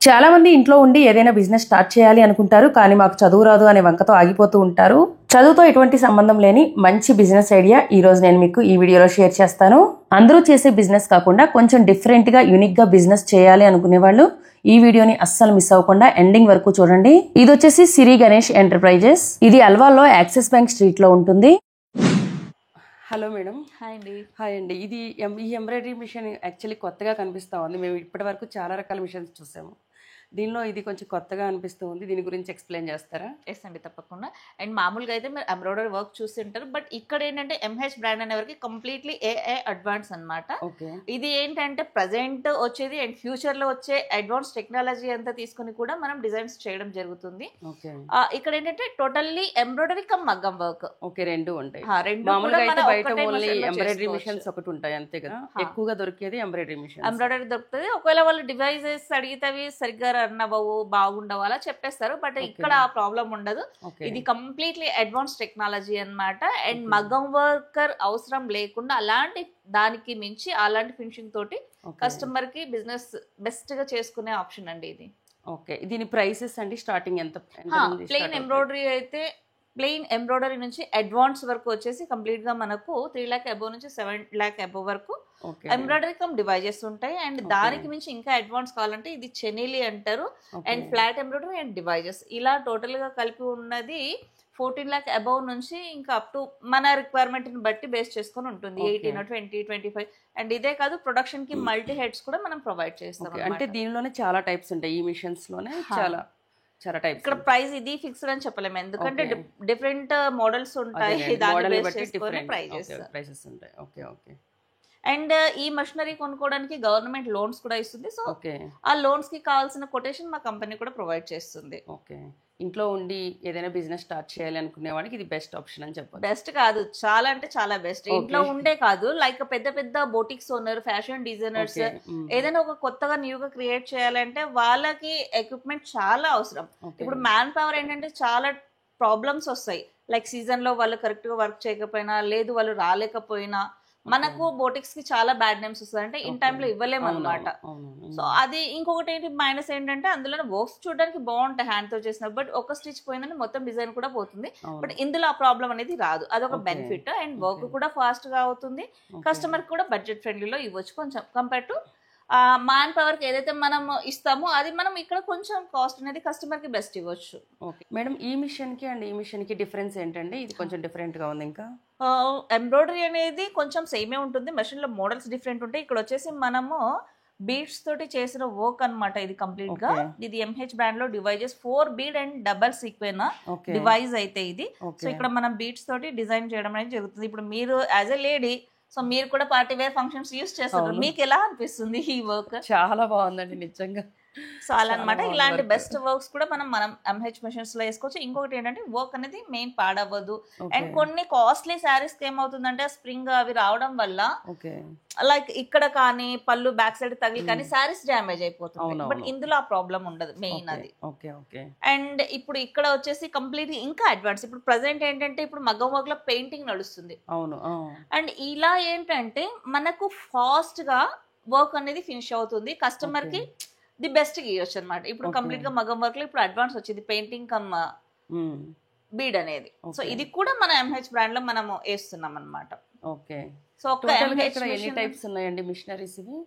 చాలా మంది ఇంట్లో ఉండి ఏదైనా బిజినెస్ స్టార్ట్ చేయాలి అనుకుంటారు, కానీ మాకు చదువు రాదు అనే వంకతో ఆగిపోతూ ఉంటారు. చదువుతో ఎటువంటి సంబంధం లేని మంచి బిజినెస్ ఐడియా ఈ రోజు నేను మీకు ఈ వీడియోలో షేర్ చేస్తాను. అందరూ చేసే బిజినెస్ కాకుండా కొంచెం డిఫరెంట్ గా యూనిక్ గా బిజినెస్ చేయాలి అనుకునే వాళ్ళు ఈ వీడియోని అస్సలు మిస్ అవ్వకుండా ఎండింగ్ వరకు చూడండి. ఇది వచ్చేసి సిరి గణేష్ ఎంటర్ప్రైజెస్. ఇది అల్వాల్లో యాక్సిస్ బ్యాంక్ స్ట్రీట్ లో ఉంటుంది. Hello madam. హాయ్ అండి. హాయ్ అండి. ఈ ఎంబ్రాయిడరీ మిషన్ యాక్చువల్లీ కొత్తగా కనిపిస్తూ ఉంది. మేము ఇప్పటి వరకు చాలా రకాల మిషన్స్ చూసాము, దీనిలో ఇది కొంచెం కొత్తగా అనిపిస్తూ ఉంది. దీని గురించి ఎక్స్ప్లెయిన్ చేస్తారా? ఎస్ అండి, తప్పకుండా. అండ్ మామూలుగా అయితే మీరు ఎంబ్రాయిడరీ వర్క్ చూస్తుంటారు, బట్ ఇక్కడ ఏంటంటే ఎంహెచ్ బ్రాండ్ అనేవరకు కంప్లీట్లీ ఏఐ అడ్వాన్స్ అనమాట. ఇది ఏంటంటే ప్రజెంట్ వచ్చేది అండ్ ఫ్యూచర్ లో వచ్చే అడ్వాన్స్ టెక్నాలజీ అంతా తీసుకుని కూడా మనం డిజైన్స్ చేయడం జరుగుతుంది. ఇక్కడ ఏంటంటే టోటల్లీ ఎంబ్రాయిడరీ కమ్ మగ్గం వర్క్. రెండు ఉంటాయి. బయట ఎంబ్రాయిడరీ మిషన్స్ ఒకటి ఉంటాయి అంతే కదా, ఎక్కువగా దొరికేది ఎంబ్రాయిడరీ మిషన్. ఎంబ్రాయిడరీ దొరుకుతుంది. ఒకవేళ వాళ్ళు డివైజెస్ అడిగితే అవి సరిగ్గా రన్ అవ్వవు, బాగుండవు అలా చెప్పేస్తారు, బట్ ఇక్కడ ఆ ప్రాబ్లం ఉండదు. ఇది కంప్లీట్లీ అడ్వాన్స్ టెక్నాలజీ అన్నమాట. అండ్ మగ్గం వర్కర్ అవసరం లేకుండా అలాంటి దానికి మించి అలాంటి ఫినిషింగ్ తోటి కస్టమర్ కి బిజినెస్ బెస్ట్ గా చేసుకునే ఆప్షన్ అండి ఇది. ఓకే, దీని ప్రైసెస్ అండి స్టార్టింగ్ ఎంత? ప్లెయిన్ ఎంబ్రాయిడరీ అయితే ప్లెయిన్ ఎంబ్రాయిడరీ నుంచి అడ్వాన్స్ వరకు వచ్చేసి కంప్లీట్ గా మనకు 3 lakhs అబోవ్ నుంచి 7 lakhs అబోవ్ వరకు ఎంబ్రాయిడరీ కమ్ డివైజెస్ ఉంటాయి. అండ్ దానికి మించి ఇంకా అడ్వాన్స్ కావాలంటే ఇది చెనీలి అంటారు. And flat embroidery and devices ఇలా టోటల్ గా కలిపి ఉన్నది 14 lakhs అబోవ్ నుంచి ఇంకా అప్ టు మన రిక్వైర్మెంట్ ని బట్టి బేస్ చేసుకుని ఉంటుంది. 18, 20, 25. అండ్ ఇదే కాదు, ప్రొడక్షన్ కి మల్టీ హెడ్స్ కూడా మనం ప్రొవైడ్ చేస్తాం. అంటే దీనిలోనే చాలా టైప్స్ ఉంటాయి, ఈ మిషన్స్ లోనే చాలా టైప్స్. ఇక్కడ ప్రైస్ ఇది ఫిక్స్డ్ అని చెప్పలేము, ఎందుకంటే డిఫరెంట్ మోడల్స్ ఉంటాయి, దాన్ని బేస్ చేసుకొని ప్రైసెస్ ఉంటాయి. Okay okay. అండ్ ఈ మెషినరీ కొనుక్కోవడానికి గవర్నమెంట్ లోన్స్ కూడా ఇస్తుంది. సో ఆ లోన్స్ కి కావాల్సిన కొటేషన్ మా కంపెనీ కూడా ప్రొవైడ్ చేస్తుంది. ఓకే, ఇంట్లో ఉండి ఏదైనా బిజినెస్ స్టార్ట్ చేయాలి అనుకునే వాడికి ఇది బెస్ట్ ఆప్షన్ అని చెప్పాలి. బెస్ట్ కాదు, చాలా అంటే చాలా బెస్ట్. ఇంట్లో ఉండే కాదు, లైక్ పెద్ద పెద్ద బోటిక్స్ ఓనర్, ఫ్యాషన్ డిజైనర్స్ ఏదైనా ఒక కొత్తగా న్యూగా క్రియేట్ చేయాలంటే వాళ్ళకి ఎక్విప్మెంట్ చాలా అవసరం. ఇప్పుడు మ్యాన్ పవర్ ఏంటంటే చాలా ప్రాబ్లమ్స్ వస్తాయి, లైక్ సీజన్ లో వాళ్ళు కరెక్ట్ గా వర్క్ చేయకపోయినా, లేదు వాళ్ళు రాలేకపోయినా మనకు బోటిక్స్ కి చాలా బ్యాడ్ నేమ్స్ వస్తాయి, అంటే ఇన్ టైమ్ లో ఇవ్వలేము అనమాట. సో అది ఇంకొకటి ఏంటి మైనస్ ఏంటంటే అందులో వర్క్స్ చూడడానికి బాగుంటాయి హ్యాండ్ తో చేసిన, బట్ ఒక స్టిచ్ పోయిందని మొత్తం డిజైన్ కూడా పోతుంది. బట్ ఇందులో ఆ ప్రాబ్లం అనేది రాదు, అదొక బెనిఫిట్. అండ్ వర్క్ కూడా ఫాస్ట్ గా అవుతుంది, కస్టమర్ కూడా బడ్జెట్ ఫ్రెండ్లీలో ఇవ్వచ్చు కొంచెం కంపేర్ టు మ్యాన్ పవర్ కి ఏదైతే మనం ఇస్తామో అది మనం ఇక్కడ కొంచెం కాస్ట్ అనేది కస్టమర్ కి బెస్ట్ ఇవ్వచ్చు. ఓకే మేడం, ఈ మిషన్ కి అండ్ ఈ మిషన్ కి డిఫరెన్స్ ఏంటండి? ఇది కొంచెం డిఫరెంట్ గా ఉంది. ఇంకా ఎంబ్రాయిడరీ అనేది కొంచెం సేమే ఉంటుంది, మెషిన్ లో మోడల్స్ డిఫరెంట్ ఉంటాయి. ఇక్కడ వచ్చేసి మనము బీడ్స్ తోటి చేసిన వర్క్ అనమాట ఇది కంప్లీట్ గా. ఇది ఎంహెచ్ బ్రాండ్ లో devices 4 bead and double sequin device అయితే ఇది. సో ఇక్కడ మనం బీడ్స్ తోటి డిజైన్ చేయడం అనేది జరుగుతుంది. ఇప్పుడు మీరు యాజ్ ఎ లేడీ, సో మీరు కూడా పార్టీ వేర్ ఫంక్షన్స్ యూస్ చేస్తారు, మీకు ఎలా అనిపిస్తుంది ఈ వర్క్? చాలా బాగుందండి నిజంగా. సో అలా అనమాట, ఇలాంటి బెస్ట్ వర్క్స్ కూడా మనం ఎంహెచ్ మెషిన్స్ లో వేసుకోవచ్చు. ఇంకొకటి ఏంటంటే వర్క్ అనేది మెయిన్ పాడవ్వదు. అండ్ కొన్ని కాస్ట్లీ శారీస్ కి ఏమవుతుందంటే స్ప్రింగ్ అవి రావడం వల్ల లైక్ ఇక్కడ కానీ పళ్ళు బ్యాక్ సైడ్ తగిలి కానీ శారీస్ డ్యామేజ్ అయిపోతుంది, బట్ ఇందులో ఆ ప్రాబ్లం ఉండదు మెయిన్ అది. అండ్ ఇప్పుడు ఇక్కడ వచ్చేసి కంప్లీట్ ఇంకా అడ్వాన్స్. ఇప్పుడు ప్రెసెంట్ ఏంటంటే ఇప్పుడు మగ్గం వర్క్ లో పెయింటింగ్ నడుస్తుంది. అండ్ ఇలా ఏంటంటే మనకు ఫాస్ట్ గా వర్క్ అనేది ఫినిష్ అవుతుంది, కస్టమర్ కి ది బెస్ట్ ఇవ్వచ్చు అనమాట. ఇప్పుడు కంప్లీట్ గా మగ్గం వర్క్ లో ఇప్పుడు అడ్వాన్స్ వచ్చింది పెయింటింగ్ కమ్ బీడ్ అనేది. సో ఇది కూడా మన ఎంహెచ్ బ్రాండ్ లో మనం వేస్తున్నాం అనమాట. ఓకే, సో ఎన్ని టైప్స్ ఉన్నాయండి మిషనరీస్? ఇవి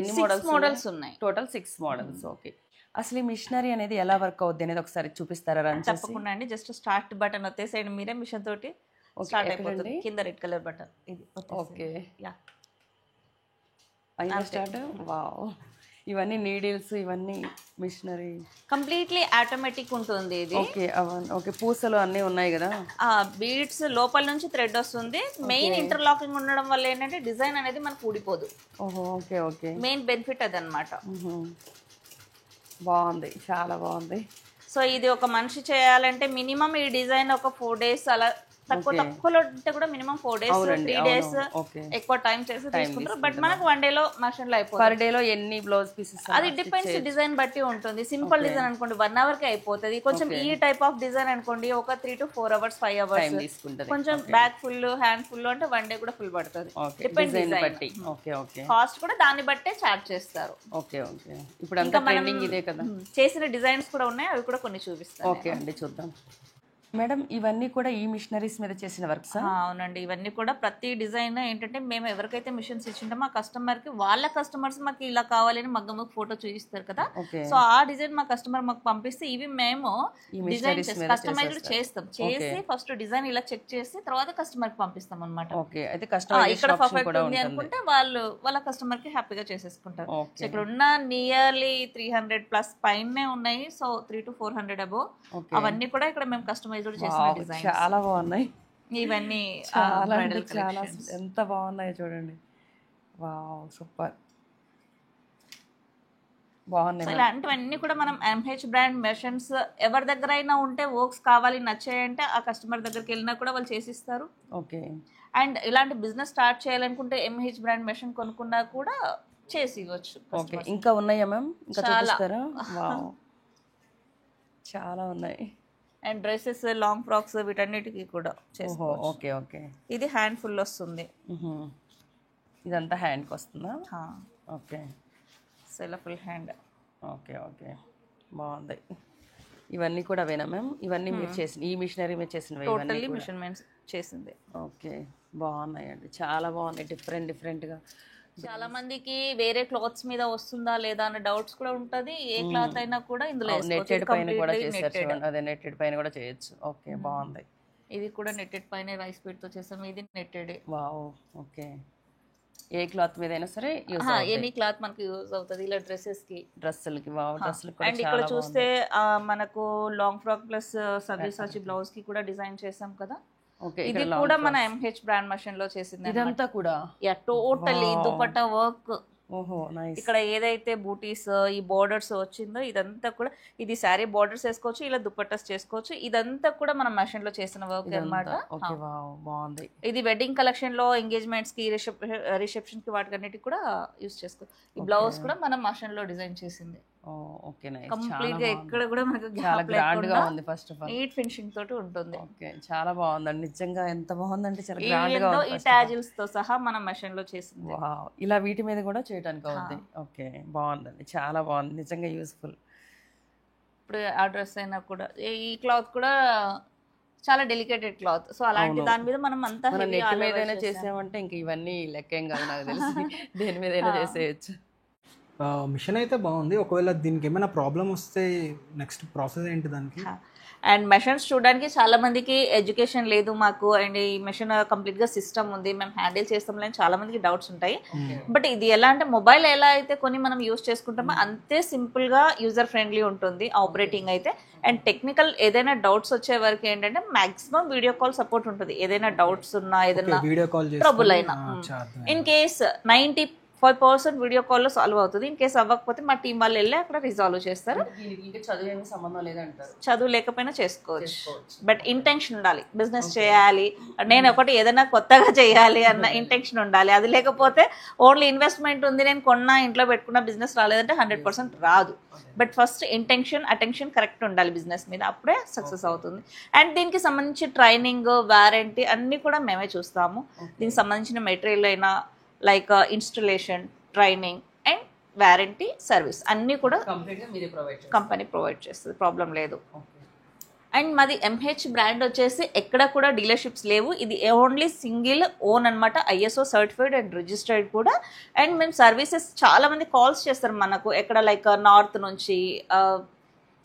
ఎన్ని మోడల్స్ ఉన్నాయి? Total 6 models. ఓకే, అసలు ఈ మిషనరీ అనేది ఎలా వర్క్ అవుద్ది అనేది ఒకసారి చూపిస్తారా? తప్పకుండా అండి. జస్ట్ స్టార్ట్ బటన్ వచ్చేసేయండి మీరే, మిషన్ తోటి స్టార్ట్ అయిపోతుంది. కింద రెడ్ కలర్ బటన్ ఇది. Okay, start. వావ్, ఇవన్నీ నీడిల్స్, ఇవన్నీ మిషనరీ కంప్లీట్లీ ఆటోమేటిక్ ఉంటుంది ఇది. ఓకే, పూసలు అన్నీ ఉన్నాయి కదా. బీడ్స్ లోపల నుంచి థ్రెడ్ వస్తుంది. మెయిన్ ఇంటర్లాకింగ్ ఉండడం వల్ల ఏంటంటే డిజైన్ అనేది మనకు ఊడిపోదు. ఓకే ఓకే, మెయిన్ బెనిఫిట్ అదనమాట. బాగుంది, చాలా బాగుంది. సో ఇది ఒక మనిషి చేయాలంటే మినిమం ఈ డిజైన్ ఒక 4 days అలా తక్కువలో ఉంటే కూడా మినిమం 4 days 3 days ఎక్కువ టైం చేసి తీసుకుంటారు. బట్ మనకు 1 day లో మషిన్ లో అయిపోతుంది. పర్ డే లో ఎన్ని బ్లౌజ్ పీసెస్? అది డిపెండ్స్ డిజైన్ బట్టి ఉంటుంది. సింపుల్ డిజైన్ అనుకోండి 1 hour కి అయిపోతుంది. కొంచెం ఈ టైప్ ఆఫ్ డిజైన్ అనుకోండి ఒక 3 to 4 hours 5 hours తీసుకుంటది. కొంచెం బ్యాక్ ఫుల్ హ్యాండ్ ఫుల్ అంటే 1 day కూడా ఫుల్ పడుతుంది. డిపెండ్స్ డిజైన్ బట్టి. Okay okay. కాస్ట్ కూడా దాన్ని బట్టే చార్జ్ చేస్తారు. Okay okay. ఇప్పుడు అంతా ట్రెండింగ్ ఇదే కదా. చేసిన డిజైన్స్ కూడా ఉన్నాయి, అవి కూడా కొన్ని చూపిస్తాను. ఓకే అండి, చూద్దాం. మేడం ఇవన్నీ కూడా ఈ మిషనరీస్ మీద చేసిన వర్క్స్? అవునండి, ఇవన్నీ కూడా ప్రతి డిజైన్ ఏంటంటే మేము ఎవరికైతే మిషన్స్ ఇచ్చింటామో ఆ కస్టమర్ కి వాళ్ళ కస్టమర్స్ మాకు ఇలా కావాలని మగ్గము ఫోటో చూపిస్తారు కదా. సో ఆ డిజైన్ మా కస్టమర్ మాకు పంపిస్తే ఇవి మేము డిజైన్ కస్టమైజ్ చేస్తాం. చేసి ఫస్ట్ డిజైన్ ఇలా చెక్ చేసి తర్వాత కస్టమర్ కి పంపిస్తాం అనమాట. ఇక్కడ పర్ఫెక్ట్ ఉంది అనుకుంటే వాళ్ళ కస్టమర్ కి హ్యాపీగా చేసేసుకుంటారు. సో ఇక్కడ ఉన్న నియర్లీ 300+ పైనే ఉన్నాయి. సో 300 to 400 అబోవ్ అవన్నీ కూడా ఇక్కడ మేము కస్టమైజ్ చాలా బాగున్నాయి ఇవన్నీ. చాలా ఎంత బాగున్నాయి చూడండి. వావ్ సూపర్ బాగున్నాయి. ఇలాంటివన్నీ కూడా మనం ఎంహెచ్ బ్రాండ్ మెషన్స్ ఎవరి దగ్గర అయినా ఉంటే వర్క్స్ కావాలి నచ్చాయంటే ఆ కస్టమర్ దగ్గరికి వెళ్ళినా కూడా వాళ్ళు చేసిస్తారు. ఓకే. అండ్ ఇలాంటి బిజినెస్ స్టార్ట్ చేయాలనుకుంటే ఎంహెచ్ బ్రాండ్ మెషిన్ కొనుక్కున్నా కూడా చేసి ఇవ్వచ్చు. ఓకే. ఇంకా ఉన్నాయా మ్యామ్? ఇంకా చూపిస్తారా? వావ్ చాలా ఉన్నాయి. అండ్ డ్రెస్సెస్ లాంగ్ ఫ్రాక్స్ వీటన్నిటికీ కూడా చేసుకోవచ్చు. Okay okay. ఇది హ్యాండ్ ఫుల్ వస్తుంది. ఇదంతా హ్యాండ్కి వస్తుందా? ఓకే. సెల ఫుల్ హ్యాండ్. ఓకే ఓకే బాగుంది. ఇవన్నీ కూడా అవేనా మ్యామ్? ఇవన్నీ మీరు చేసిన ఈ మిషనరీ మీరు చేసినవి? టోటల్లీ మెషర్మెంట్స్ చేసింది. ఓకే బాగున్నాయండి, చాలా బాగున్నాయి. డిఫరెంట్గా చాలా మందికి వేరే క్లాత్స్ మీద వస్తుందా లేదా అనే డౌట్స్ కూడా ఉంటది. ఏ క్లాత్ అయినా కూడా ఇందులో నెట్టెడ్ పైన కూడా చేశారు. అదే నెట్టెడ్ పైన కూడా చేయొచ్చు. ఓకే బాగుంది. ఇది కూడా నెట్టెడ్ పైన రైస్ పీట్ తో చేసాము. ఇది నెట్టెడ్. Wow okay. ఏ క్లాత్ మీద అయినా సరే ఎనీ క్లాత్ మనకి యూజ్ అవుతుంది. ఇలా డ్రెస్సులకి వావ్ డ్రెస్సులు కూడా. అండ్ ఇక్కడ చూస్తే మనకు long frock plus Savyasachi blouse కి కూడా డిజైన్ చేసాం కదా. ఇది కూడా మన ఎంహెచ్ బ్రాండ్ మెషిన్ లో చేసింది. ఇదంతా కూడా టోటల్లీ దుపట్టా వర్క్. ఓహో నైస్. ఇక్కడ ఏదైతే బూటీస్ ఈ బోర్డర్స్ వచ్చిందో ఇదంతా కూడా ఇది శారీ బోర్డర్స్ వేసుకోవచ్చు, ఇలా దుపట్టాస్ చేసుకోవచ్చు. ఇదంతా కూడా మన మెషిన్ లో చేసిన వర్క్ అన్నమాట. బాగుంది. ఇది వెడ్డింగ్ కలెక్షన్ లో ఎంగేజ్మెంట్స్ కి రిసెప్షన్ కి వాటికన్నిటికి కూడా యూజ్ చేసుకోవచ్చు. ఈ బ్లౌజ్ కూడా మనం మెషిన్ లో డిజైన్ చేసింది. Okay nice. కంప్లీట్ గా ఎక్కడ కూడా మనకు చాలా గ్రాండ్ గా ఉంది. First of all neat finishing తోటి ఉంటుంది. ఓకే చాలా బాగుందండి, నిజంగా ఎంత బాగుందంటే చాలా గ్రాండ్ గా ఉంది. ఈ టాజిల్స్ తో సహా మనం మెషిన్ లో చేసింది. వావ్ ఇలా వీటి మీద కూడా చేయడానికి అవుతుంది. ఓకే బాగుందండి, చాలా బాగుంది, నిజంగా యూస్ఫుల్. ఇప్పుడు ఆ డ్రెస్ అయినా కూడా ఈ క్లాత్ కూడా చాలా డెలికేటెడ్ క్లాత్. సో అలాంటి దాని మీద మనం అంతా నెట్ మీదైనా చేసామంటే ఇంక ఇవన్నీ లెక్కేం కాదు నాకు తెలిసి. దేని మీదైనా చేసేయచ్చు. మిషన్ అయితే బాగుంది. ఒకవేళ దీనికి ఏమైనా ప్రాబ్లం వస్తే నెక్స్ట్ ప్రాసెస్ ఏంటి దానికి? అండ్ మెషిన్స్ చూడడానికి చాలా మందికి ఎడ్యుకేషన్ లేదు మాకు, అండ్ ఈ మెషిన్ కంప్లీట్ గా సిస్టమ్ ఉంది మేము హ్యాండిల్ చేస్తాం అని చాలా మందికి డౌట్స్ ఉంటాయి. బట్ ఇది ఎలా అంటే మొబైల్ ఎలా అయితే కొన్ని మనం యూజ్ చేసుకుంటామో అంతే సింపుల్ గా యూజర్ ఫ్రెండ్లీ ఉంటుంది ఆపరేటింగ్ అయితే. అండ్ టెక్నికల్ ఏదైనా డౌట్స్ వచ్చే వరకు ఏంటంటే మాక్సిమం వీడియో కాల్ సపోర్ట్ ఉంటుంది. ఏదైనా డౌట్స్ ఉన్నా ఏదైనా ట్రబుల్ అయినా ఇన్ కేస్ 95% వీడియో కాల్లో సాల్వ్ అవుతుంది. ఇన్ కేసు అవ్వకపోతే మా టీం వాళ్ళు వెళ్ళి అక్కడ రిజాల్వ్ చేస్తారు. చదువు లేకపోయినా చేసుకోవచ్చు, బట్ ఇంటెన్షన్ ఉండాలి. బిజినెస్ చేయాలి, నేను ఒకటి ఏదైనా కొత్తగా చేయాలి అన్న ఇంటెన్షన్ ఉండాలి. అది లేకపోతే ఓన్లీ ఇన్వెస్ట్మెంట్ ఉంది నేను కొన్నా ఇంట్లో పెట్టుకున్న బిజినెస్ రాలేదంటే 100% రాదు. But first intention attention correct ఉండాలి బిజినెస్ మీద, అప్పుడే సక్సెస్ అవుతుంది. అండ్ దీనికి సంబంధించి ట్రైనింగ్ వారంటీ అన్నీ కూడా మేమే చూస్తాము. దీనికి సంబంధించిన మెటీరియల్ అయినా like installation, training and warranty service అన్నీ కూడా కంపెనీ ప్రొవైడ్ చేస్తుంది, ప్రాబ్లం లేదు. అండ్ మాది ఎంహెచ్ బ్రాండ్ వచ్చేసి ఎక్కడ కూడా డీలర్షిప్స్ లేవు. ఇది ఓన్లీ సింగిల్ ఓన్ అనమాట, ISO సర్టిఫైడ్ అండ్ రిజిస్టర్డ్ కూడా. అండ్ మేము సర్వీసెస్ చాలా మంది కాల్స్ చేస్తారు మనకు, ఎక్కడ లైక్ నార్త్ నుంచి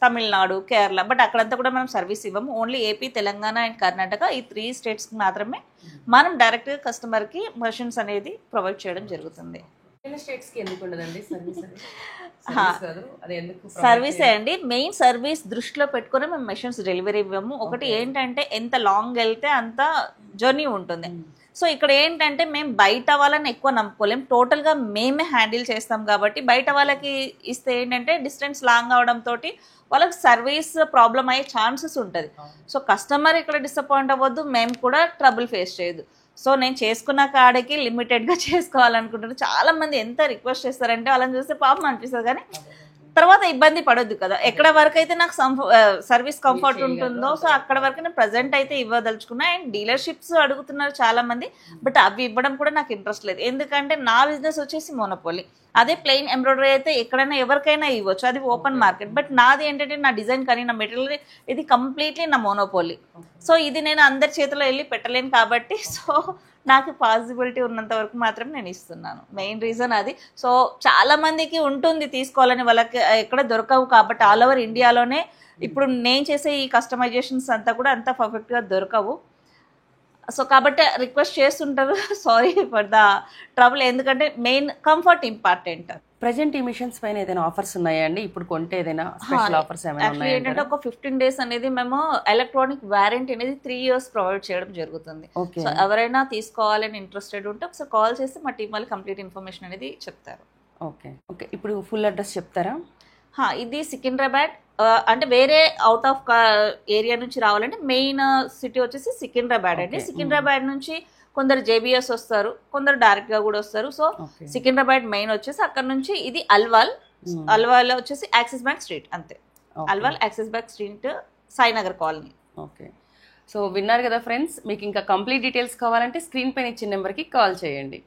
తమిళనాడు, కేరళ, బట్ అక్కడంతా కూడా మనం సర్వీస్ ఇవ్వము. Only AP, Telangana and Karnataka ఈ 3 స్టేట్స్కి మాత్రమే మనం డైరెక్ట్గా కస్టమర్కి మెషిన్స్ అనేది ప్రొవైడ్ చేయడం జరుగుతుంది. సర్వీసే అండి మెయిన్ సర్వీస్ దృష్టిలో పెట్టుకుని మేము మెషిన్స్ డెలివరీ ఇవ్వము. ఒకటి ఏంటంటే ఎంత లాంగ్ వెళ్తే అంత జర్నీ ఉంటుంది. సో ఇక్కడ ఏంటంటే మేము బయట వాళ్ళని ఎక్కువ నమ్ముకోలేం, టోటల్గా మేమే హ్యాండిల్ చేస్తాం కాబట్టి బయట వాళ్ళకి ఇస్తే ఏంటంటే డిస్టెన్స్ లాంగ్ అవడంతో వాళ్ళకి సర్వీస్ ప్రాబ్లం అయ్యే ఛాన్సెస్ ఉంటుంది. సో కస్టమర్ ఇక్కడ డిసప్పాయింట్ అవ్వద్దు, మేము కూడా ట్రబుల్ ఫేస్ చేయదు. సో నేను చేసుకున్న కాడికి లిమిటెడ్గా చేసుకోవాలనుకుంటున్నాను. చాలామంది ఎంత రిక్వెస్ట్ చేస్తారంటే వాళ్ళని చూస్తే పాపం అనిపిస్తుంది, కానీ తర్వాత ఇబ్బంది పడొద్దు కదా. ఎక్కడ వరకు అయితే నాకు సర్వీస్ కంఫర్ట్ ఉంటుందో సో అక్కడ వరకు నేను ప్రజెంట్ అయితే ఇవ్వదలుచుకున్నా. అండ్ డీలర్షిప్స్ అడుగుతున్నారు చాలా మంది, బట్ అవి ఇవ్వడం కూడా నాకు ఇంట్రెస్ట్ లేదు. ఎందుకంటే నా బిజినెస్ వచ్చేసి మోనోపోలీ. అదే ప్లెయిన్ ఎంబ్రాయిడరీ అయితే ఎక్కడైనా ఎవరికైనా ఇవ్వచ్చు, అది ఓపెన్ మార్కెట్. బట్ నాది ఏంటంటే నా డిజైన్ కానీ నా మెటీరియల్ ఇది కంప్లీట్లీ నా మోనోపోలీ. సో ఇది నేను అందరి చేతిలో వెళ్ళి పెట్టలేను కాబట్టి సో నాకు పాసిబిలిటీ ఉన్నంత వరకు మాత్రం నేను ఇస్తున్నాను. మెయిన్ రీజన్ అది. సో చాలా మందికి ఉంటుంది తీసుకోవాలని, వాళ్ళకి ఎక్కడ దొరకవు కాబట్టి ఆల్ ఓవర్ ఇండియాలోనే ఇప్పుడు నేను చేసే ఈ కస్టమైజేషన్స్ అంతా కూడా అంత పర్ఫెక్ట్గా దొరకవు. సో కాబట్టి రిక్వెస్ట్ చేస్తుంటారు, సారీ ఫర్ ద ట్రబుల్. ఎందుకంటే మెయిన్ కంఫర్ట్ ఇంపార్టెంట్. ప్రజెంట్ ఈ మిషన్స్ పైన ఏదైనా ఆఫర్స్ ఉన్నాయా అండి? ఇప్పుడు కొంటే ఏదైనా స్పెషల్ ఆఫర్స్ ఏమైనా ఉన్నాయా? ఏంటంటే ఒక 15 days అనేది మేము ఎలక్ట్రానిక్ వారంటీ అనేది 3 years ప్రొవైడ్ చేయడం జరుగుతుంది. సో ఎవరైనా తీసుకోవాలని ఇంట్రెస్టెడ్ ఉంటే ఒకసారి కాల్ చేసి మా టీం వాళ్ళు కంప్లీట్ ఇన్ఫర్మేషన్ అనేది చెప్తారు. ఓకే ఓకే, ఇప్పుడు ఫుల్ అడ్రస్ చెప్తారా? ఇది సికింద్రాబాద్, అంటే వేరే అవుట్ ఆఫ్ ఏరియా నుంచి రావాలంటే మెయిన్ సిటీ వచ్చేసి సికింద్రాబాద్ అండి. సికింద్రాబాద్ నుంచి కొందరు జేబీఎస్ వస్తారు, కొందరు డైరెక్ట్ గా కూడా వస్తారు. సో సికింద్రాబాద్ మెయిన్ వచ్చేసి అక్కడ నుంచి ఇది అల్వాల్ వచ్చేసి యాక్సిస్ బ్యాంక్ స్ట్రీట్, అంతే. Alwal axis bank street, Sainagar colony. Okay, so విన్నారు కదా ఫ్రెండ్స్, మీకు ఇంకా కంప్లీట్ డీటెయిల్స్ కావాలంటే స్క్రీన్ పైన ఇచ్చిన నెంబర్కి కాల్ చేయండి.